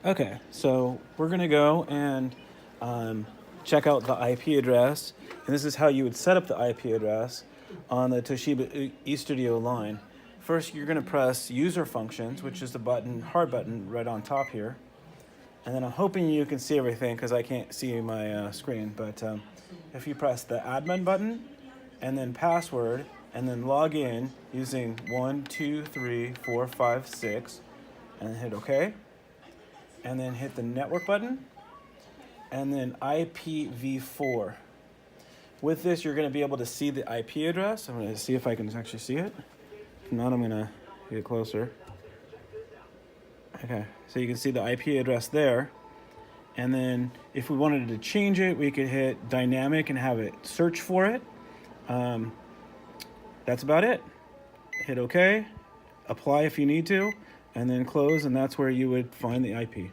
Okay, so we're gonna go and check out the IP address, and this is how you would set up the IP address on the Toshiba eStudio line. First, you're gonna press User Functions, which is the button, hard button, right on top here. And then I'm hoping you can see everything because I can't see my screen. But if you press the Admin button, and then Password, and then log in using 1, 2, 3, 4, 5, 6, and hit OK. And then hit the Network button, and then IPv4. With this, you're going to be able to see the IP address. I'm going to see if I can actually see it. If not, I'm going to get closer. Okay, so you can see the IP address there. And then if we wanted to change it, we could hit Dynamic and have it search for it. That's about it. Hit OK, apply if you need to, and then close, and that's where you would find the IP.